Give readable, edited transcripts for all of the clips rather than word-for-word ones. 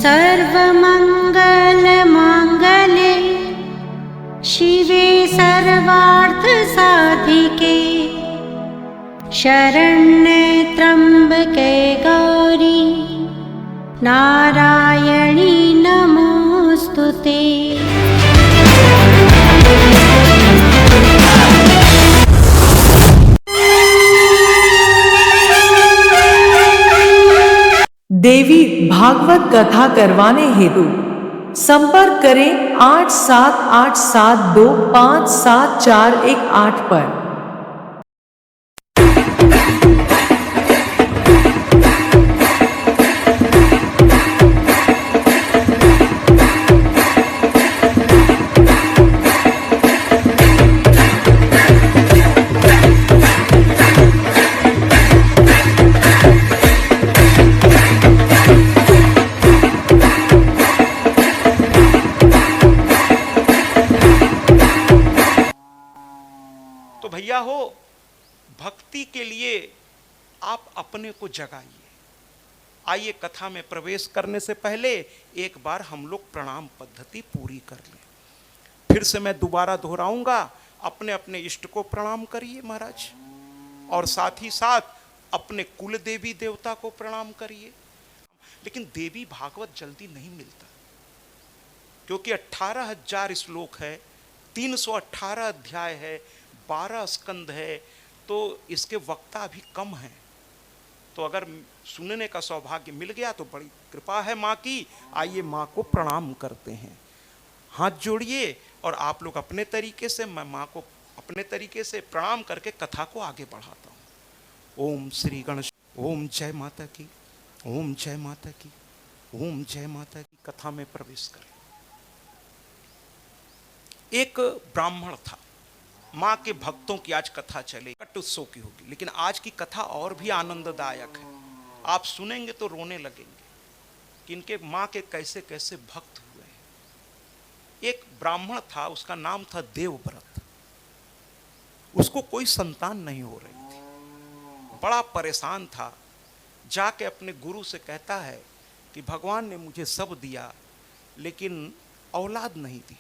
सर्वमङ्गलमाङ्गल्ये शिवे सर्वार्थसाधिके शरण्ये त्र्यम्बके गौरी नारायणी नमोऽस्तुते। देवी भागवत कथा करवाने हेतु संपर्क करें 8787257418 पर। भैया हो, भक्ति के लिए आप अपने को जगाइए। आइए कथा में प्रवेश करने से पहले एक बार हम लोग प्रणाम पद्धति पूरी कर लें। फिर से मैं दोबारा दोहराऊंगा, अपने अपने इष्ट को प्रणाम करिए महाराज, और साथ ही साथ अपने कुल देवी देवता को प्रणाम करिए। लेकिन देवी भागवत जल्दी नहीं मिलता, क्योंकि 18,000 श्लोक है, 318 अध्याय है, 12 स्कंद है, तो इसके वक्ता भी कम हैं। तो अगर सुनने का सौभाग्य मिल गया तो बड़ी कृपा है माँ की। आइए माँ को प्रणाम करते हैं, हाथ जोड़िए, और आप लोग अपने तरीके से, मैं माँ को अपने तरीके से प्रणाम करके कथा को आगे बढ़ाता हूँ। ओम श्री गणेश, ओम जय माता की, ओम जय माता की, ओम जय माता की। कथा में प्रवेश करें। एक ब्राह्मण था, माँ के भक्तों की आज कथा चले, कट उत्सव की होगी, लेकिन आज की कथा और भी आनंददायक है। आप सुनेंगे तो रोने लगेंगे कि इनके माँ के कैसे कैसे भक्त हुए हैं। एक ब्राह्मण था, उसका नाम था देवव्रत। उसको कोई संतान नहीं हो रही थी, बड़ा परेशान था। जाके अपने गुरु से कहता है कि भगवान ने मुझे सब दिया, लेकिन औलाद नहीं दी।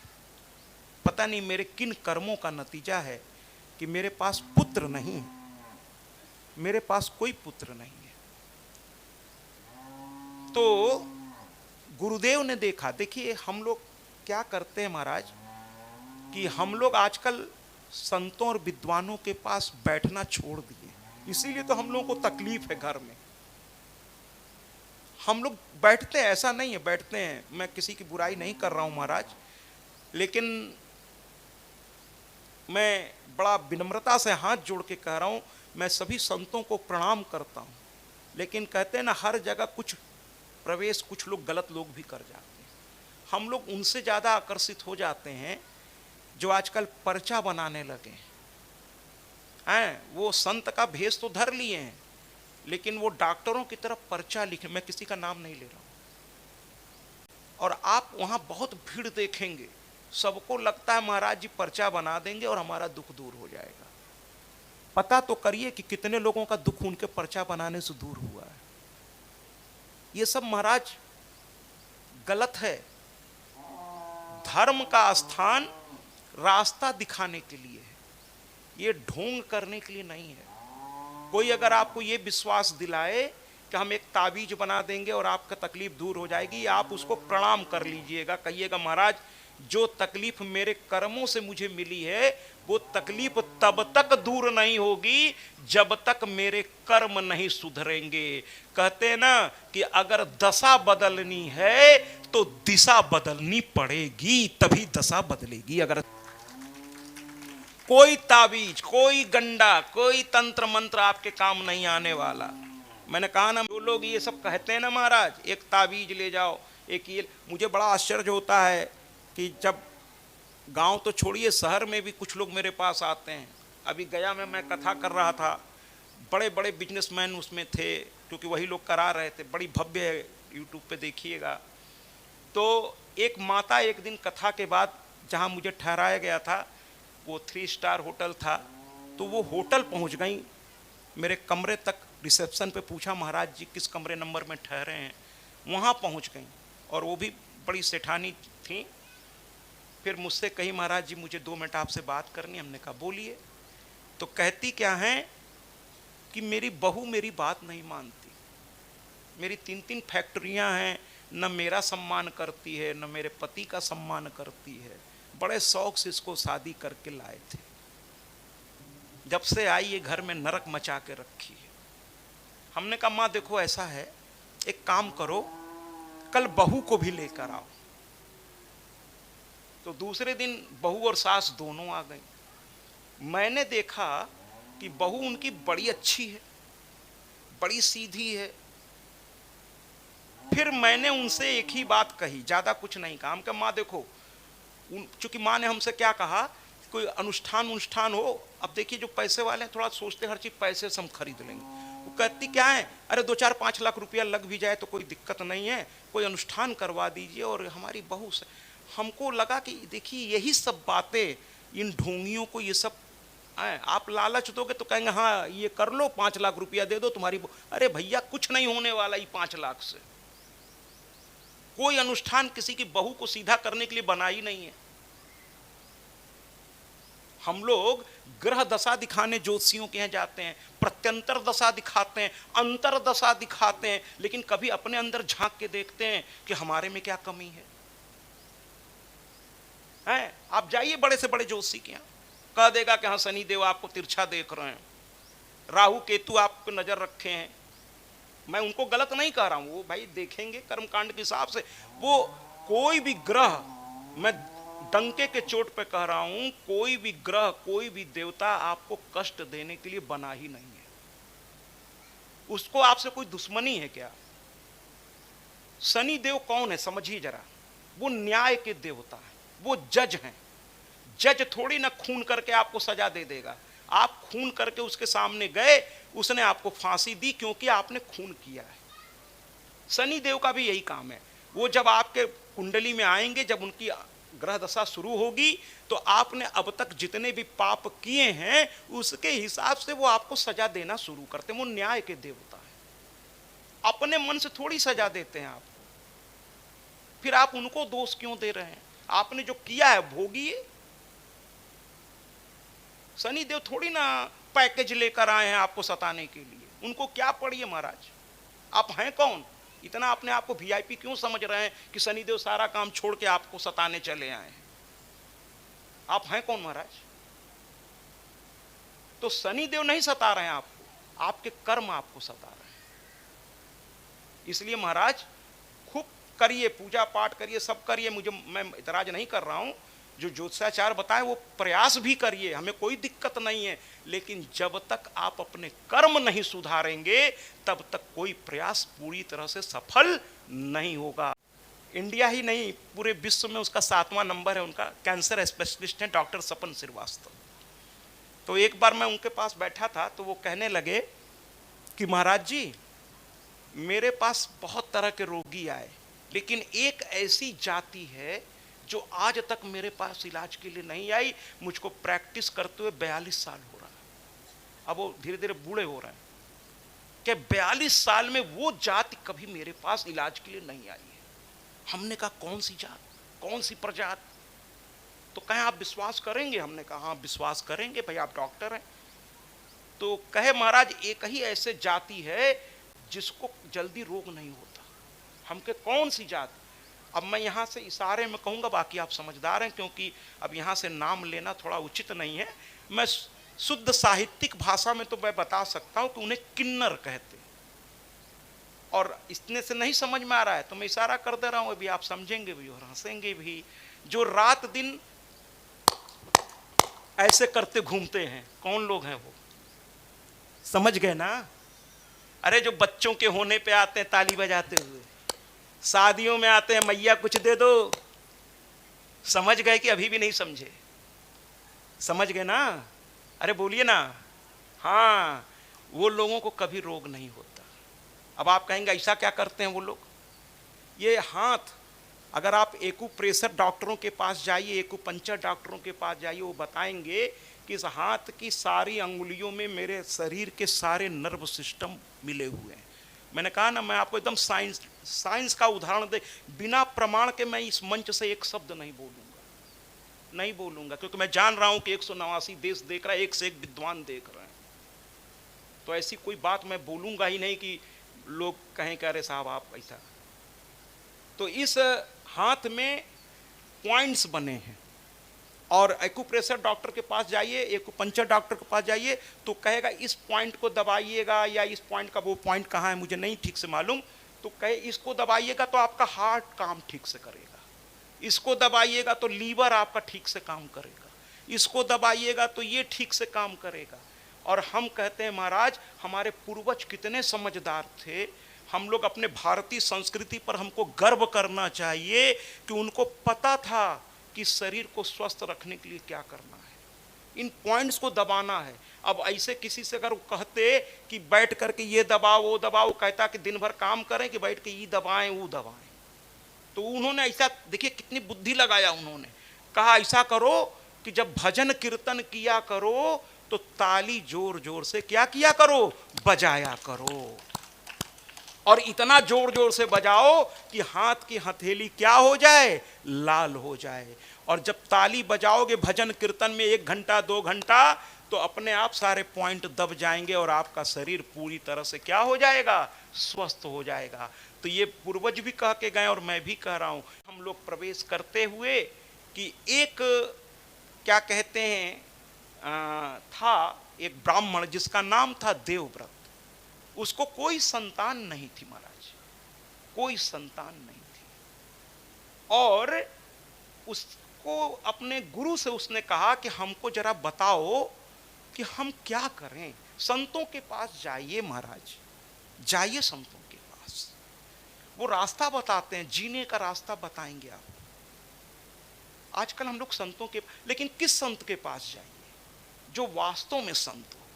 पता नहीं मेरे किन कर्मों का नतीजा है कि मेरे पास पुत्र नहीं है, मेरे पास कोई पुत्र नहीं है। तो गुरुदेव ने देखा, देखिए हम लोग क्या करते हैं महाराज, कि हम लोग आजकल संतों और विद्वानों के पास बैठना छोड़ दिए, इसीलिए तो हम लोगों को तकलीफ है घर में। हम लोग बैठते हैं, ऐसा नहीं है, बैठते हैं, मैं किसी की बुराई नहीं कर रहा हूं महाराज, लेकिन मैं बड़ा विनम्रता से हाथ जोड़ के कह रहा हूँ, मैं सभी संतों को प्रणाम करता हूँ, लेकिन कहते हैं ना, हर जगह कुछ प्रवेश कुछ लोग गलत लोग भी कर जाते हैं। हम लोग उनसे ज़्यादा आकर्षित हो जाते हैं जो आजकल पर्चा बनाने लगे हैं। वो संत का भेष तो धर लिए हैं, लेकिन वो डॉक्टरों की तरफ पर्चा लिखे, मैं किसी का नाम नहीं ले रहा हूँ, और आप वहाँ बहुत भीड़ देखेंगे, सबको लगता है महाराज जी पर्चा बना देंगे और हमारा दुख दूर हो जाएगा। पता तो करिए कि कितने लोगों का दुख उनके पर्चा बनाने से दूर हुआ है। ये सब महाराज गलत है। धर्म का स्थान रास्ता दिखाने के लिए है, ये ढोंग करने के लिए नहीं है। कोई अगर आपको ये विश्वास दिलाए कि हम एक ताबीज बना देंगे और आपका तकलीफ दूर हो जाएगी, आप उसको प्रणाम कर लीजिएगा, कहिएगा महाराज जो तकलीफ मेरे कर्मों से मुझे मिली है, वो तकलीफ तब तक दूर नहीं होगी जब तक मेरे कर्म नहीं सुधरेंगे। कहते हैं ना कि अगर दशा बदलनी है तो दिशा बदलनी पड़ेगी, तभी दशा बदलेगी। अगर कोई ताबीज, कोई गंडा, कोई तंत्र मंत्र आपके काम नहीं आने वाला। मैंने कहा ना, जो लोग ये सब कहते हैं ना महाराज, एक ताबीज ले जाओ, एक ये, मुझे बड़ा आश्चर्य होता है कि जब गांव तो छोड़िए, शहर में भी कुछ लोग मेरे पास आते हैं। अभी गया में मैं कथा कर रहा था, बड़े बड़े बिजनेसमैन उसमें थे, क्योंकि वही लोग करा रहे थे, बड़ी भव्य है, यूट्यूब पे देखिएगा। तो एक माता एक दिन कथा के बाद, जहां मुझे ठहराया गया था, वो 3 स्टार होटल था, तो वो होटल पहुंच गई, मेरे कमरे तक रिसेप्शन पे पूछा, महाराज जी किस कमरे नंबर में ठहरे हैं, वहाँ पहुँच गई। और वो भी बड़ी सेठानी थी। फिर मुझसे कही महाराज जी मुझे 2 मिनट आपसे बात करनी। हमने कहा बोलिए। तो कहती क्या है कि मेरी बहू मेरी बात नहीं मानती, मेरी 3-3 फैक्ट्रियां हैं, न मेरा सम्मान करती है न मेरे पति का सम्मान करती है। बड़े शौक से इसको शादी करके लाए थे, जब से आई ये घर में नरक मचा के रखी है। हमने कहा माँ देखो ऐसा है, एक काम करो कल बहू को भी लेकर आओ। तो दूसरे दिन बहू और सास दोनों आ गई। मैंने देखा कि बहू उनकी बड़ी अच्छी है, बड़ी सीधी है। फिर मैंने उनसे एक ही बात कही, ज्यादा कुछ नहीं कहा। हम कहा माँ देखो, चूंकि माँ ने हमसे क्या कहा, कोई अनुष्ठान हो, अब देखिए जो पैसे वाले हैं थोड़ा सोचते हर चीज पैसे से हम खरीद लेंगे। वो कहती क्या है, अरे 2-4-5 लाख रुपया लग भी जाए तो कोई दिक्कत नहीं है, कोई अनुष्ठान करवा दीजिए और हमारी बहू से। हमको लगा कि देखिए यही सब बातें इन ढोंगियों को ये सब आप लालच दोगे तो कहेंगे हाँ ये कर लो, 5 लाख रुपया दे दो तुम्हारी। अरे भैया कुछ नहीं होने वाला ये 5 लाख से। कोई अनुष्ठान किसी की बहू को सीधा करने के लिए बना ही नहीं है। हम लोग ग्रह दशा दिखाने ज्योतिषियों के यहाँ जाते हैं, प्रत्यंतर दशा दिखाते हैं, अंतर दशा दिखाते हैं, लेकिन कभी अपने अंदर झांक के देखते हैं कि हमारे में क्या कमी है। आप जाइए बड़े से बड़े ज्योतिषी के यहाँ, कह देगा कि हाँ शनि देव आपको तिरछा देख रहे हैं, राहु केतु आपको नजर रखे हैं। मैं उनको गलत नहीं कह रहा हूं, वो भाई देखेंगे कर्मकांड के हिसाब से। वो कोई भी ग्रह, मैं डंके के चोट पे कह रहा हूं, कोई भी ग्रह कोई भी देवता आपको कष्ट देने के लिए बना ही नहीं है। उसको आपसे कोई दुश्मनी है क्या? शनि देव कौन है समझिए जरा, वो न्याय के देवता है, वो जज हैं। जज थोड़ी ना खून करके आपको सजा दे देगा। आप खून करके उसके सामने गए, उसने आपको फांसी दी क्योंकि आपने खून किया है। शनि देव का भी यही काम है। वो जब आपके कुंडली में आएंगे, जब उनकी ग्रह दशा शुरू होगी, तो आपने अब तक जितने भी पाप किए हैं उसके हिसाब से वो आपको सजा देना शुरू करते हैं। वो न्याय के देवता है, अपने मन से थोड़ी सजा देते हैं आपको। फिर आप उनको दोष क्यों दे रहे हैं? आपने जो किया है भोगिए। शनि देव थोड़ी ना पैकेज लेकर आए हैं आपको सताने के लिए। उनको क्या पड़ी है महाराज? आप हैं कौन? इतना अपने आप को वीआईपी क्यों समझ रहे हैं कि शनि देव सारा काम छोड़ के आपको सताने चले आए हैं? आप हैं कौन महाराज? तो शनि देव नहीं सता रहे हैं आपको, आपके कर्म आपको सता रहे हैं। इसलिए महाराज खूब करिए, पूजा पाठ करिए, सब करिए। मैं इतराज नहीं कर रहा हूं, जो ज्योतिषाचार्य बताए वो प्रयास भी करिए, हमें कोई दिक्कत नहीं है। लेकिन जब तक आप अपने कर्म नहीं सुधारेंगे तब तक कोई प्रयास पूरी तरह से सफल नहीं होगा। इंडिया ही नहीं, पूरे विश्व में उसका 7वां नंबर है। उनका कैंसर स्पेशलिस्ट हैं डॉक्टर सपन श्रीवास्तव। तो एक बार मैं उनके पास बैठा था तो वो कहने लगे कि महाराज जी मेरे पास बहुत तरह के रोगी आए, लेकिन एक ऐसी जाति है जो आज तक मेरे पास इलाज के लिए नहीं आई। मुझको प्रैक्टिस करते हुए 42 साल हो रहा है। अब वो धीरे धीरे बूढ़े हो रहे हैं कि 42 साल में वो जाति कभी मेरे पास इलाज के लिए नहीं आई है। हमने कहा कौन सी जात, कौन सी प्रजात? तो कहें आप विश्वास करेंगे? हमने कहा हाँ विश्वास करेंगे, भाई आप डॉक्टर हैं। तो कहे महाराज एक ही ऐसे जाति है जिसको जल्दी रोग नहीं होता। हम के कौन सी जात? अब मैं यहाँ से इशारे में कहूँगा, बाकी आप समझदार हैं, क्योंकि अब यहाँ से नाम लेना थोड़ा उचित नहीं है। मैं शुद्ध साहित्यिक भाषा में तो मैं बता सकता हूँ कि उन्हें किन्नर कहते हैं, और इतने से नहीं समझ में आ रहा है तो मैं इशारा कर दे रहा हूँ, अभी आप समझेंगे भी और हंसेंगे भी। जो रात दिन ऐसे करते घूमते हैं, कौन लोग हैं वो? समझ गए ना? अरे जो बच्चों के होने पे आते हैं ताली बजाते हुए, शादियों में आते हैं मैया कुछ दे दो। समझ गए कि अभी भी नहीं समझे? समझ गए ना? अरे बोलिए ना। हाँ, वो लोगों को कभी रोग नहीं होता। अब आप कहेंगे ऐसा क्या करते हैं वो लोग? ये हाथ, अगर आप एक्यूप्रेशर डॉक्टरों के पास जाइए, एक्यूपंक्चर डॉक्टरों के पास जाइए, वो बताएंगे कि इस हाथ की सारी अंगुलियों में मेरे शरीर के सारे नर्व सिस्टम मिले हुए हैं। मैंने कहा ना, मैं आपको एकदम साइंस का उदाहरण दे, बिना प्रमाण के मैं इस मंच से एक शब्द नहीं बोलूंगा, क्योंकि मैं जान रहा हूं कि 189 देश देख रहा है, एक से एक विद्वान देख रहे हैं। तो ऐसी कोई बात मैं बोलूंगा ही नहीं कि लोग कहें कि अरे साहब आप ऐसा। तो इस हाथ में पॉइंट्स बने हैं, और एक्यूप्रेशर डॉक्टर के पास जाइए, एक्यूपंक्चर डॉक्टर के पास जाइए, तो कहेगा इस पॉइंट को दबाइएगा, या इस पॉइंट का वो पॉइंट कहाँ है मुझे नहीं ठीक से मालूम, तो कहे इसको दबाइएगा तो आपका हार्ट काम ठीक से करेगा, इसको दबाइएगा तो लीवर आपका ठीक से काम करेगा, इसको दबाइएगा तो ये ठीक से काम करेगा। और हम कहते हैं महाराज हमारे पूर्वज कितने समझदार थे। हम लोग अपने भारतीय संस्कृति पर हमको गर्व करना चाहिए कि उनको पता था कि शरीर को स्वस्थ रखने के लिए क्या करना है, इन पॉइंट्स को दबाना है। अब ऐसे किसी से अगर कहते कि बैठ करके ये दबाओ वो दबाओ, कहता कि दिन भर काम करें कि बैठ के ये दबाएं वो दबाएं, तो उन्होंने ऐसा, देखिए कितनी बुद्धि लगाया, उन्होंने कहा ऐसा करो कि जब भजन कीर्तन किया करो तो ताली जोर जोर से क्या किया करो, बजाया करो, और इतना जोर जोर से बजाओ कि हाथ की हथेली क्या हो जाए, लाल हो जाए। और जब ताली बजाओगे भजन कीर्तन में 1 घंटा 2 घंटा, तो अपने आप सारे पॉइंट दब जाएंगे और आपका शरीर पूरी तरह से क्या हो जाएगा, स्वस्थ हो जाएगा। तो ये पूर्वज भी कह के गए और मैं भी कह रहा हूं। हम लोग प्रवेश करते हुए कि एक क्या कहते हैं था एक ब्राह्मण जिसका नाम था देवव्रत, उसको कोई संतान नहीं थी महाराज, कोई संतान नहीं थी, और उसको अपने गुरु से उसने कहा कि हमको जरा बताओ कि हम क्या करें। संतों के पास जाइए महाराज, जाइए संतों के पास, वो रास्ता बताते हैं, जीने का रास्ता बताएंगे आपको। आजकल हम लोग संतों के, लेकिन किस संत के पास जाइए, जो वास्तव में संत हो,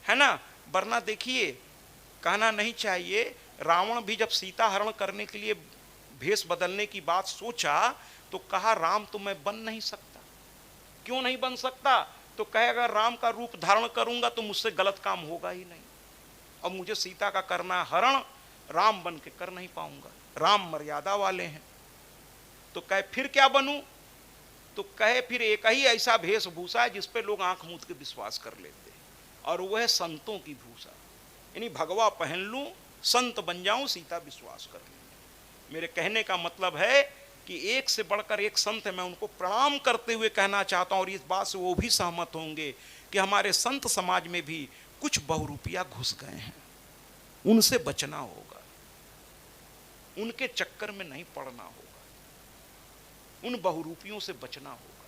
है ना। वरना देखिए, कहना नहीं चाहिए, रावण भी जब सीता हरण करने के लिए भेष बदलने की बात सोचा तो कहा राम तो मैं बन नहीं सकता। क्यों नहीं बन सकता, तो कहेगा राम का रूप धारण करूंगा तो मुझसे गलत काम होगा ही नहीं, और मुझे सीता का करना हरण, राम बन के कर नहीं पाऊंगा, राम मर्यादा वाले हैं। तो कहे फिर क्या बनूं, तो कहे फिर एक ही ऐसा वेशभूषा है जिस पे लोग आंख मूंद के विश्वास कर लेते हैं, और वह है संतों की भूषा, यानी भगवा पहन लूं, संत बन जाऊं, सीता विश्वास कर लेंगे। मेरे कहने का मतलब है कि एक से बढ़कर एक संत है, मैं उनको प्रणाम करते हुए कहना चाहता हूं, और इस बात से वो भी सहमत होंगे कि हमारे संत समाज में भी कुछ बहुरूपिया घुस गए हैं, उनसे बचना होगा, उनके चक्कर में नहीं पड़ना होगा, उन बहुरूपियों से बचना होगा।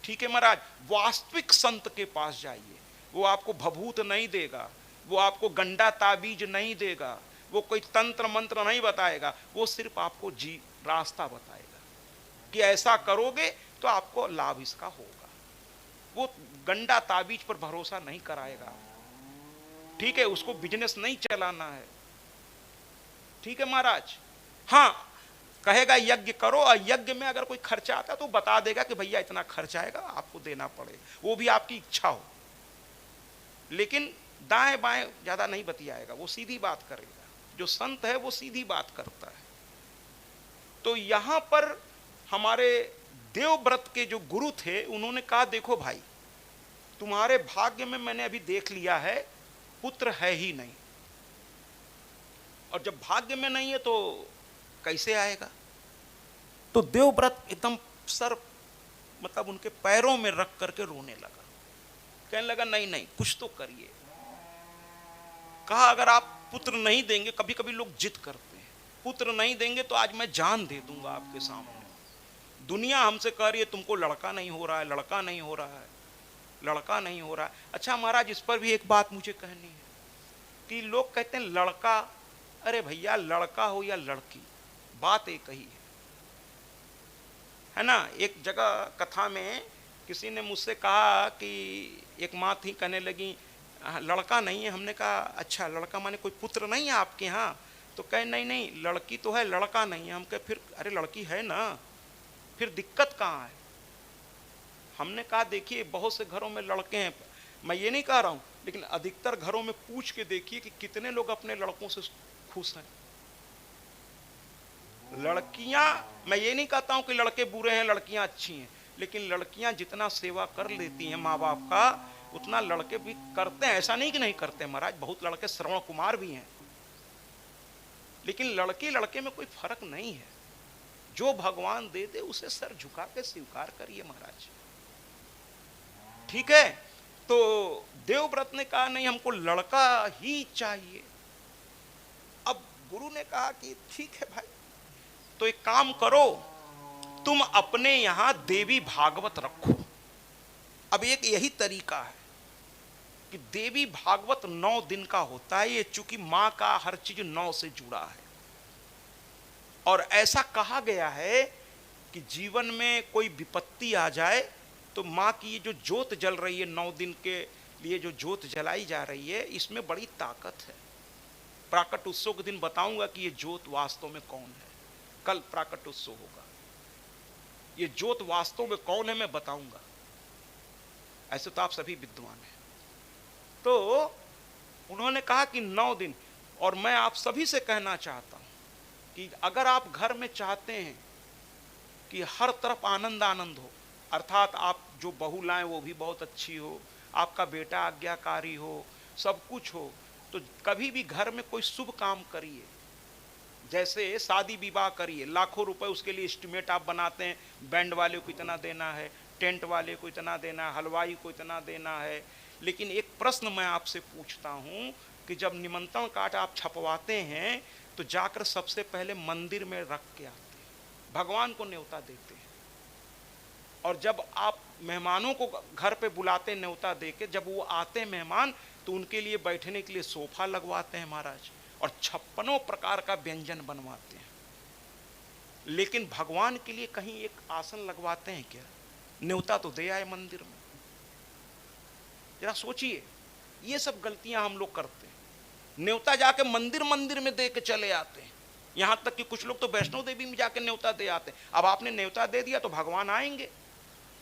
ठीक है महाराज, वास्तविक संत के पास जाइए, वो आपको भभूत नहीं देगा, वो आपको गंडा ताबीज नहीं देगा, वो कोई तंत्र मंत्र नहीं बताएगा, वो सिर्फ आपको रास्ता बताएगा कि ऐसा करोगे तो आपको लाभ इसका होगा। वो गंडा ताबीज पर भरोसा नहीं कराएगा, ठीक है, उसको बिजनेस नहीं चलाना है। ठीक है महाराज, हाँ कहेगा यज्ञ करो, और यज्ञ में अगर कोई खर्चा आता है तो बता देगा कि भैया इतना खर्चा आएगा, आपको देना पड़ेगा, वो भी आपकी इच्छा हो, लेकिन दाएं बाएं ज्यादा नहीं बतियाएगा, वो सीधी बात करेगा। जो संत है वो सीधी बात करता है। तो यहां पर हमारे देवव्रत के जो गुरु थे, उन्होंने कहा देखो भाई, तुम्हारे भाग्य में मैंने अभी देख लिया है पुत्र है ही नहीं, और जब भाग्य में नहीं है तो कैसे आएगा। तो देवव्रत एकदम सर मतलब उनके पैरों में रख करके रोने लगा, कहने लगा नहीं नहीं कुछ तो करिए। कहा अगर आप पुत्र नहीं देंगे, कभी कभी लोग जिद करते हैं, पुत्र नहीं देंगे तो आज मैं जान दे दूंगा आपके सामने। दुनिया हमसे कह रही है तुमको लड़का नहीं हो रहा है, लड़का नहीं हो रहा है, लड़का नहीं हो रहा है। अच्छा महाराज, इस पर भी एक बात मुझे कहनी है कि लोग कहते हैं लड़का, अरे भैया लड़का हो या लड़की, बात एक ही है ना। एक जगह कथा में किसी ने मुझसे कहा कि एक माँ थी, कहने लगी लड़का नहीं है। हमने कहा अच्छा लड़का माने कोई पुत्र नहीं है आपके यहाँ? तो कहे नहीं नहीं लड़की तो है, लड़का नहीं है। हम कहे फिर अरे लड़की है ना, फिर दिक्कत कहाँ है? हमने कहा देखिए बहुत से घरों में लड़के हैं, मैं ये नहीं कह रहा हूँ, लेकिन अधिकतर घरों में पूछ के देखिए कि कितने लोग अपने लड़कों से खुश हैं। लड़कियां, मैं ये नहीं कहता हूं कि लड़के बुरे हैं, लड़कियां अच्छी हैं, लेकिन लड़कियां जितना सेवा कर लेती हैं माँ बाप का, उतना लड़के भी करते हैं। ऐसा नहीं कि नहीं करते महाराज, बहुत लड़के श्रवण कुमार भी हैं, लेकिन लड़के लड़के में कोई फर्क नहीं है। जो भगवान दे दे उसे सर झुका के स्वीकार करिए महाराज, ठीक है। तो देवव्रत ने कहा नहीं, हमको लड़का ही चाहिए। अब गुरु ने कहा कि ठीक है भाई, तो एक काम करो, तुम अपने यहां देवी भागवत रखो। अब एक यही तरीका है कि देवी भागवत 9 दिन का होता है। ये चूंकि मां का हर चीज 9 से जुड़ा है, और ऐसा कहा गया है कि जीवन में कोई विपत्ति आ जाए तो मां की ये जो ज्योत जल रही है 9 दिन के लिए, जो ज्योत जलाई जा रही है, इसमें बड़ी ताकत है। प्राकट उत्सव के दिन बताऊंगा कि ये ज्योत वास्तव में कौन है। कल प्राकट उत्सव होगा, ये ज्योत वास्तव में कौन है मैं बताऊंगा। ऐसे तो आप सभी विद्वान हैं। तो उन्होंने कहा कि 9 दिन, और मैं आप सभी से कहना चाहता हूं कि अगर आप घर में चाहते हैं कि हर तरफ आनंद आनंद हो, अर्थात आप जो बहू लाएं वो भी बहुत अच्छी हो, आपका बेटा आज्ञाकारी हो, सब कुछ हो, तो कभी भी घर में कोई शुभ काम करिए। जैसे शादी विवाह करिए, लाखों रुपए उसके लिए एस्टिमेट आप बनाते हैं, बैंड वाले को इतना देना है, टेंट वाले को इतना देना है, हलवाई को इतना देना है। लेकिन एक प्रश्न मैं आपसे पूछता हूं कि जब निमंत्रण कार्ड आप छपवाते हैं तो जाकर सबसे पहले मंदिर में रख के आते हैं, भगवान को न्योता देते हैं। और जब आप मेहमानों को घर पे बुलाते हैं न्योता देके, जब वो आते हैं मेहमान, तो उनके लिए बैठने के लिए सोफा लगवाते हैं महाराज, और 56 प्रकार का व्यंजन बनवाते हैं। लेकिन भगवान के लिए कहीं एक आसन लगवाते हैं क्या? न्योता तो दे आए मंदिर में। जरा सोचिए, ये सब गलतियां हम लोग करते हैं। न्योता जाके मंदिर में दे के चले आते हैं। यहां तक कि कुछ लोग तो वैष्णो देवी में जाके न्योता दे आते हैं। अब आपने न्योता दे दिया तो भगवान आएंगे,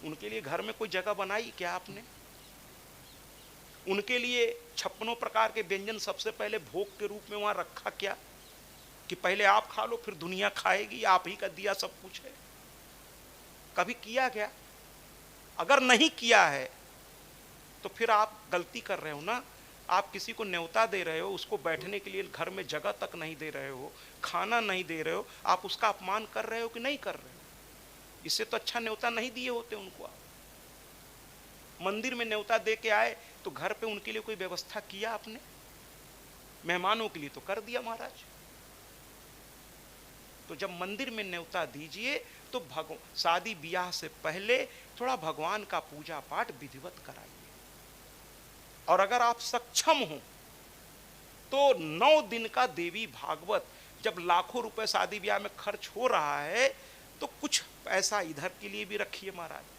उनके लिए घर में कोई जगह बनाई क्या आपने? उनके लिए 56 प्रकार के व्यंजन सबसे पहले भोग के रूप में वहां रखा क्या, कि पहले आप खा लो फिर दुनिया खाएगी? आप ही का दिया सब कुछ है। कभी किया क्या? अगर नहीं किया है तो फिर आप गलती कर रहे हो ना। आप किसी को न्योता दे रहे हो, उसको बैठने के लिए घर में जगह तक नहीं दे रहे हो, खाना नहीं दे रहे हो, आप उसका अपमान कर रहे हो कि नहीं कर रहे हो? इससे तो अच्छा न्योता नहीं दिए होते उनको आप। मंदिर में न्योता दे के आए तो घर पे उनके लिए कोई व्यवस्था किया आपने? मेहमानों के लिए तो कर दिया महाराज। तो जब मंदिर में न्योता दीजिए तो शादी ब्याह से पहले थोड़ा भगवान का पूजा पाठ विधिवत कराइए। और अगर आप सक्षम हो तो 9 दिन का देवी भागवत, जब लाखों रुपए शादी ब्याह में खर्च हो रहा है तो कुछ पैसा इधर के लिए भी रखिए महाराज।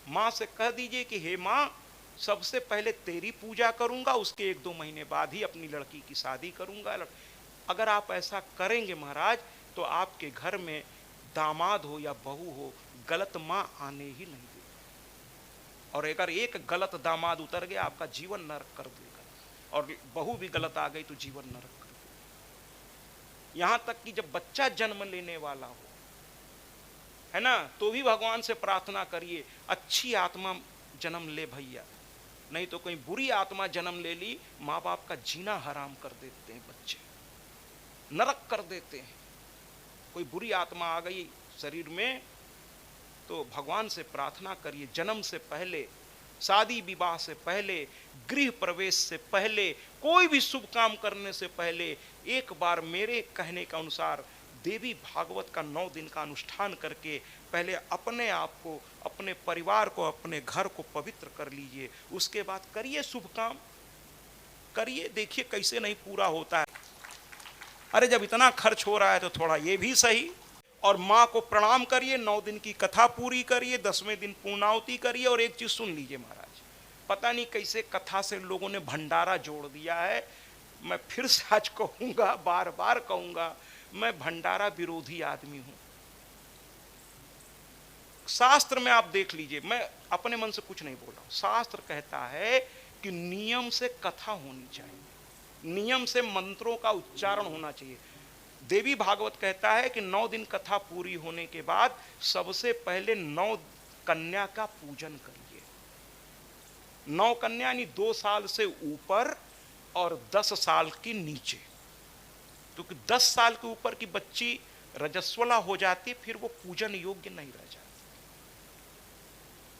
माँ से कह दीजिए कि हे माँ, सबसे पहले तेरी पूजा करूंगा, उसके 1-2 महीने बाद ही अपनी लड़की की शादी करूंगा। अगर आप ऐसा करेंगे महाराज तो आपके घर में दामाद हो या बहू हो, गलत माँ आने ही नहीं देगी। और अगर एक गलत दामाद उतर गया आपका जीवन नरक कर देगा, और बहू भी गलत आ गई तो जीवन नरक कर देगा। यहां तक कि जब बच्चा जन्म लेने वाला हो, है ना, तो भी भगवान से प्रार्थना करिए अच्छी आत्मा जन्म ले भैया, नहीं तो कोई बुरी आत्मा जन्म ले ली, माँ बाप का जीना हराम कर देते हैं बच्चे, नरक कर देते हैं। कोई बुरी आत्मा आ गई शरीर में तो भगवान से प्रार्थना करिए, जन्म से पहले, शादी विवाह से पहले, गृह प्रवेश से पहले, कोई भी शुभ काम करने से पहले एक बार मेरे कहने के अनुसार देवी भागवत का 9 दिन का अनुष्ठान करके पहले अपने आप को, अपने परिवार को, अपने घर को पवित्र कर लीजिए। उसके बाद करिए शुभ काम, करिए, देखिए कैसे नहीं पूरा होता है। अरे जब इतना खर्च हो रहा है तो थोड़ा ये भी सही। और माँ को प्रणाम करिए, 9 दिन की कथा पूरी करिए, 10वें दिन पूर्णाहुति करिए। और एक चीज सुन लीजिए महाराज, पता नहीं कैसे कथा से लोगों ने भंडारा जोड़ दिया है। मैं फिर से आज कहूंगा, बार बार कहूंगा, मैं भंडारा विरोधी आदमी हूं। शास्त्र में आप देख लीजिए, मैं अपने मन से कुछ नहीं बोल रहा हूं। शास्त्र कहता है कि नियम से कथा होनी चाहिए, नियम से मंत्रों का उच्चारण होना चाहिए। देवी भागवत कहता है कि 9 दिन कथा पूरी होने के बाद सबसे पहले 9 कन्या का पूजन करिए। 9 कन्या यानी 2 साल से ऊपर और 10 साल की नीचे, क्योंकि 10 साल के ऊपर की बच्ची रजस्वला हो जाती, फिर वो पूजन योग्य नहीं रह जाती।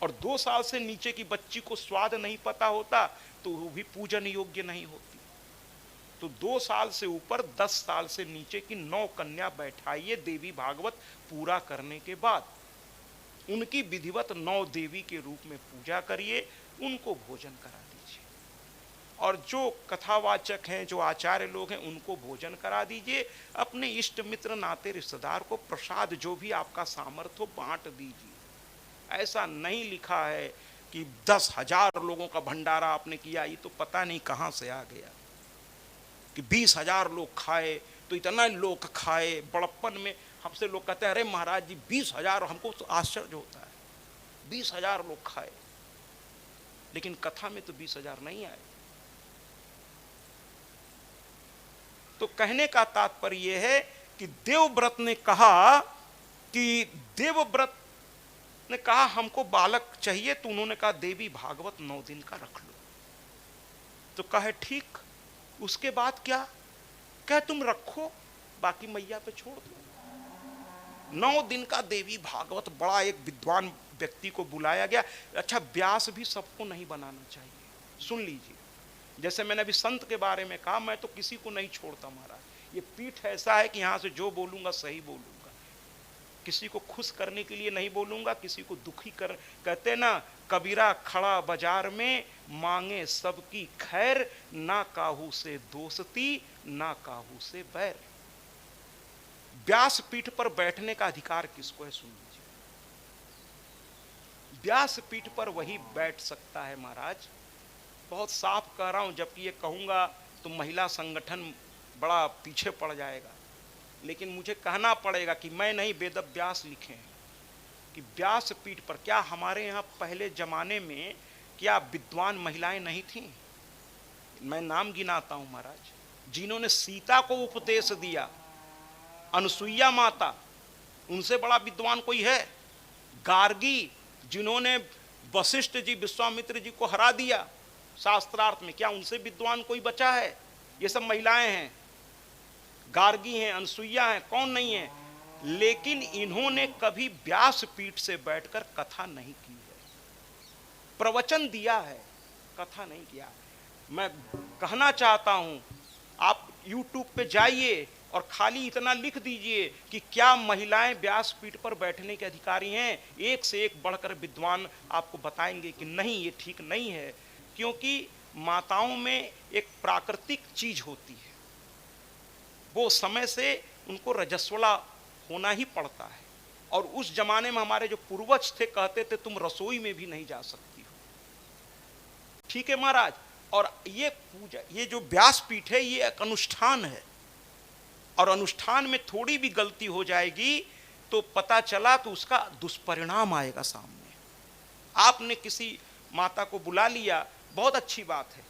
और 2 साल से नीचे की बच्ची को स्वाद नहीं पता होता तो वो भी पूजन योग्य नहीं होती। तो 2 साल से ऊपर 10 साल से नीचे की 9 कन्या बैठाइए देवी भागवत पूरा करने के बाद, उनकी विधिवत 9 देवी के रूप में पूजा करिए, उनको भोजन करा दीजिए। और जो कथावाचक हैं, जो आचार्य लोग हैं, उनको भोजन करा दीजिए। अपने इष्ट मित्र नाते रिश्तेदार को प्रसाद जो भी आपका सामर्थ्य हो बांट दीजिए। ऐसा नहीं लिखा है कि 10,000 लोगों का भंडारा आपने किया, ये तो पता नहीं कहाँ से आ गया कि 20,000 लोग खाए, तो इतना लोग खाए। बड़प्पन में हमसे लोग कहते हैं अरे महाराज जी 20,000, हमको तो आश्चर्य होता है 20,000 लोग खाए, लेकिन कथा में तो 20,000 नहीं आए। तो कहने का तात्पर्य यह है कि देवव्रत ने कहा कि देवव्रत ने कहा हमको बालक चाहिए, तो उन्होंने कहा देवी भागवत 9 दिन का रख लो। तो कहे ठीक, उसके बाद क्या? कहे तुम रखो, बाकी मैया पे छोड़ दो। 9 दिन का देवी भागवत, बड़ा एक विद्वान व्यक्ति को बुलाया गया। अच्छा, व्यास भी सबको नहीं बनाना चाहिए। सुन लीजिए, जैसे मैंने अभी संत के बारे में कहा, मैं तो किसी को नहीं छोड़ता महाराज। ये पीठ ऐसा है कि यहां से जो बोलूंगा सही बोलूंगा, किसी को खुश करने के लिए नहीं बोलूंगा, किसी को दुखी कर। कहते ना कबीरा खड़ा बाजार में, मांगे सबकी खैर, ना काहू से दोस्ती ना काहू से बैर। व्यास पीठ पर बैठने का अधिकार किसको है? सुन लीजिए, व्यास पीठ पर वही बैठ सकता है महाराज। बहुत साफ कह रहा हूं, जबकि ये कहूंगा तो महिला संगठन बड़ा पीछे पड़ जाएगा, लेकिन मुझे कहना पड़ेगा कि मैं नहीं, वेद व्यास लिखे हैं कि व्यास पीठ पर। क्या हमारे यहाँ पहले जमाने में क्या विद्वान महिलाएं नहीं थीं? मैं नाम गिनाता हूं महाराज, जिन्होंने सीता को उपदेश दिया, अनुसुईया माता, उनसे बड़ा विद्वान कोई है? गार्गी, जिन्होंने वशिष्ठ जी विश्वामित्र जी को हरा दिया शास्त्रार्थ में, क्या उनसे विद्वान कोई बचा है? ये सब महिलाएं हैं, गार्गी हैं, अनुसुईया हैं, कौन नहीं है। लेकिन इन्होंने कभी व्यास पीठ से बैठकर कथा नहीं की है। प्रवचन दिया है, कथा नहीं किया। मैं कहना चाहता हूं, आप YouTube पे जाइए और खाली इतना लिख दीजिए कि क्या महिलाएं व्यास पीठ पर बैठने के अधिकारी हैं। एक से एक बढ़कर विद्वान आपको बताएंगे कि नहीं, ये ठीक नहीं है। क्योंकि माताओं में एक प्राकृतिक चीज होती है, वो समय से उनको रजस्वला होना ही पड़ता है। और उस जमाने में हमारे जो पूर्वज थे कहते थे तुम रसोई में भी नहीं जा सकती हो। ठीक है महाराज। और ये पूजा, ये जो व्यासपीठ है, ये एक अनुष्ठान है, और अनुष्ठान में थोड़ी भी गलती हो जाएगी तो पता चला तो उसका दुष्परिणाम आएगा सामने। आपने किसी माता को बुला लिया, बहुत अच्छी बात है,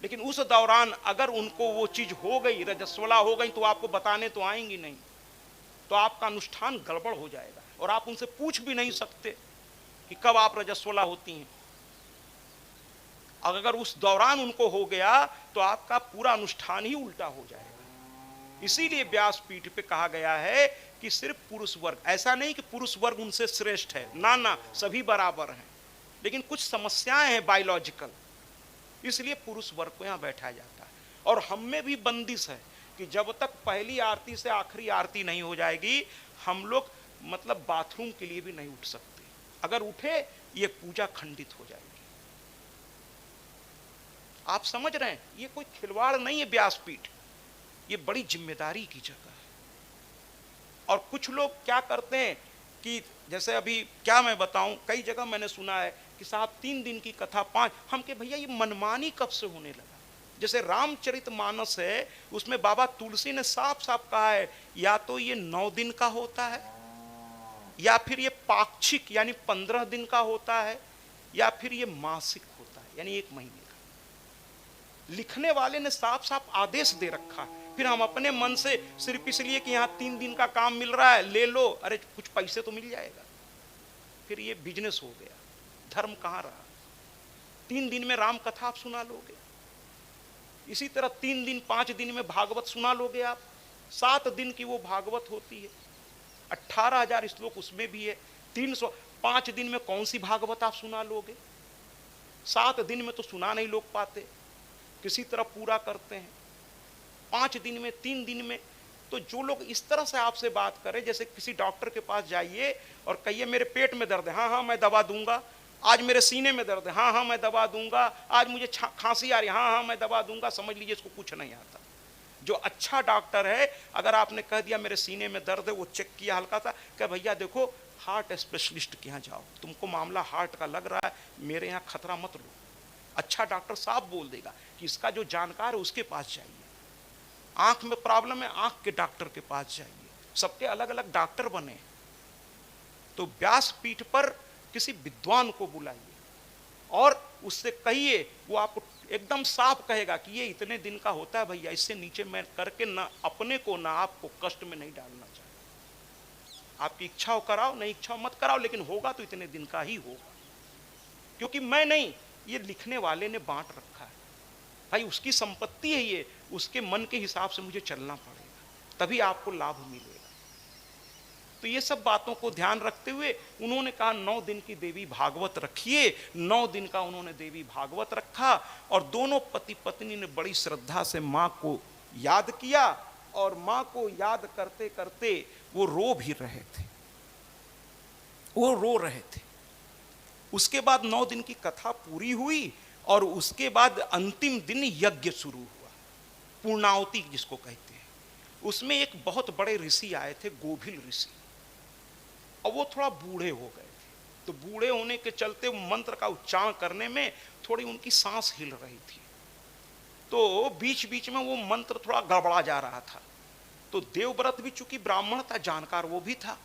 लेकिन उस दौरान अगर उनको वो चीज हो गई, रजस्वला हो गई, तो आपको बताने तो आएंगी नहीं, तो आपका अनुष्ठान गड़बड़ हो जाएगा। और आप उनसे पूछ भी नहीं सकते कि कब आप रजस्वला होती हैं। अगर उस दौरान उनको हो गया तो आपका पूरा अनुष्ठान ही उल्टा हो जाएगा। इसीलिए व्यासपीठ पे कहा गया है कि सिर्फ पुरुष वर्ग, ऐसा नहीं कि पुरुष वर्ग उनसे श्रेष्ठ है, ना ना, सभी बराबर हैं, लेकिन कुछ समस्याएं हैं बायोलॉजिकल, इसलिए पुरुष वर्ग को यहाँ बैठाया जाता है। और हम में भी बंदिश है कि जब तक पहली आरती से आखिरी आरती नहीं हो जाएगी, हम लोग मतलब बाथरूम के लिए भी नहीं उठ सकते। अगर उठे, ये पूजा खंडित हो जाएगी। आप समझ रहे हैं, ये कोई खिलवाड़ नहीं है व्यासपीठ, ये बड़ी जिम्मेदारी की जगह है। और कुछ लोग क्या करते हैं कि जैसे अभी क्या मैं बताऊं, कई जगह मैंने सुना है कि साहब 3 दिन की कथा 5, हम के भैया ये मनमानी कब से होने लगा। जैसे रामचरितमानस है, उसमें बाबा तुलसी ने साफ साफ कहा है, या तो ये 9 दिन का होता है, या फिर ये पाक्षिक यानी 15 दिन का होता है, या फिर ये मासिक होता है यानी 1 महीने का। लिखने वाले ने साफ साफ आदेश दे रखा है, फिर हम अपने मन से सिर्फ इसलिए कि यहाँ 3 दिन का काम मिल रहा है ले लो, अरे कुछ पैसे तो मिल जाएगा, फिर ये बिजनेस हो गया। धर्म कहाँ रहा? 3 दिन में राम कथा आप सुना लोगे, इसी तरह 3 दिन 5 दिन में भागवत सुना लोगे आप। 7 दिन की वो भागवत होती है, 18,000 श्लोक उसमें भी है। 305 दिन में कौन सी भागवत आप सुना लोगे? 7 दिन में तो सुना नहीं लोग पाते, किसी तरह पूरा करते हैं। 5 दिन में, 3 दिन में। तो जो लोग इस तरह से आपसे बात करें, जैसे किसी डॉक्टर के पास जाइए और कहिए मेरे पेट में दर्द है, हाँ हाँ मैं दवा दूंगा। आज मेरे सीने में दर्द है, हाँ हाँ मैं दवा दूंगा। आज मुझे खांसी आ रही है, हाँ हाँ मैं दवा दूंगा। समझ लीजिए इसको कुछ नहीं आता। जो अच्छा डॉक्टर है, अगर आपने कह दिया मेरे सीने में दर्द है, वो चेक किया हल्का सा, क्या भैया देखो हार्ट स्पेशलिस्ट के यहाँ जाओ, तुमको मामला हार्ट का लग रहा है, मेरे यहाँ खतरा मत लो। अच्छा डॉक्टर साफ बोल देगा कि इसका जो जानकार है उसके पास जाइए। आंख में प्रॉब्लम है, आंख के डॉक्टर के पास जाइए। सबके अलग अलग डॉक्टर बने। तो व्यासपीठ पर किसी विद्वान को बुलाइए और उससे कहिए, वो आपको एकदम साफ कहेगा कि ये इतने दिन का होता है भैया, इससे नीचे मैं करके ना अपने को ना आपको कष्ट में नहीं डालना चाहिए। आपकी इच्छा हो कराओ, नहीं इच्छा मत कराओ, लेकिन होगा तो इतने दिन का ही होगा। क्योंकि मैं नहीं, ये लिखने वाले ने बांट रखा है भाई, उसकी संपत्ति है ये, उसके मन के हिसाब से मुझे चलना पड़ेगा, तभी आपको लाभ मिलेगा। तो ये सब बातों को ध्यान रखते हुए उन्होंने कहा 9 दिन की देवी भागवत रखिए। 9 दिन का उन्होंने देवी भागवत रखा और दोनों पति पत्नी ने बड़ी श्रद्धा से माँ को याद किया और माँ को याद करते करते वो रो भी रहे थे, वो रो रहे थे। उसके बाद 9 दिन की कथा पूरी हुई और उसके बाद अंतिम दिन यज्ञ शुरू हुआ, पूर्णाहुति जिसको कहते हैं। उसमें एक बहुत बड़े ऋषि आए थे, गोभिल ऋषि, और वो थोड़ा बूढ़े हो गए थे। तो बूढ़े होने के चलते मंत्र का उच्चारण करने में थोड़ी उनकी सांस हिल रही थी, तो बीच बीच में वो मंत्र थोड़ा गड़बड़ा जा रहा था। तो देवव्रत भी चूंकि ब्राह्मण था, जानकार वो भी था,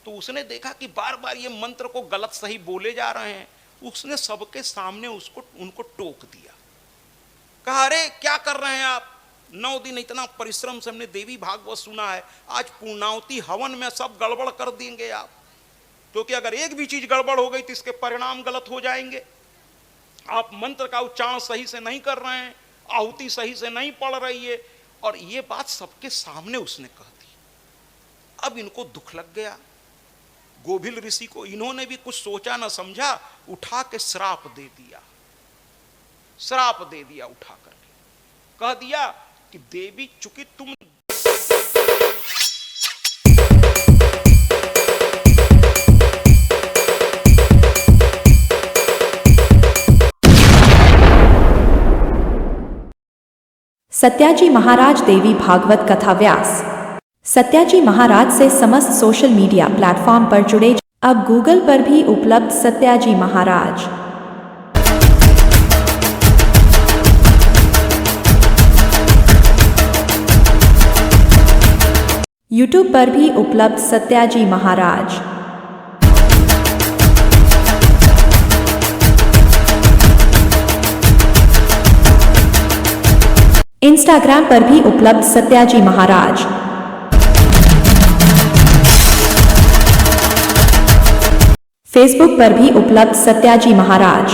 तो उसने देखा कि बार बार ये मंत्र को गलत सही बोले जा रहे हैं। उसने सबके सामने उनको टोक दिया, कहा अरे क्या कर रहे हैं आप, 9 दिन इतना परिश्रम से हमने देवी भागवत सुना है, आज पूर्णाहुति हवन में सब गड़बड़ कर देंगे आप, क्योंकि अगर एक भी चीज गड़बड़ हो गई तो इसके परिणाम गलत हो जाएंगे। आप मंत्र का उच्चारण सही से नहीं कर रहे हैं, आहुति सही से नहीं पढ़ रही है। और ये बात सबके सामने उसने कह दी। अब इनको दुख लग गया गोभिल ऋषि को। इन्होंने भी कुछ सोचा न समझा, उठा के श्राप दे दिया, श्राप दे दिया उठा करके। कह दिया कि देवी चूंकि तुम सत्याजी महाराज देवी भागवत कथा व्यास। सत्याजी महाराज से समस्त सोशल मीडिया प्लेटफॉर्म पर जुड़े। अब गूगल पर भी उपलब्ध सत्याजी महाराज। यूट्यूब पर भी उपलब्ध सत्याजी महाराज। इंस्टाग्राम पर भी उपलब्ध सत्याजी महाराज। फेसबुक पर भी उपलब्ध सत्याजी महाराज।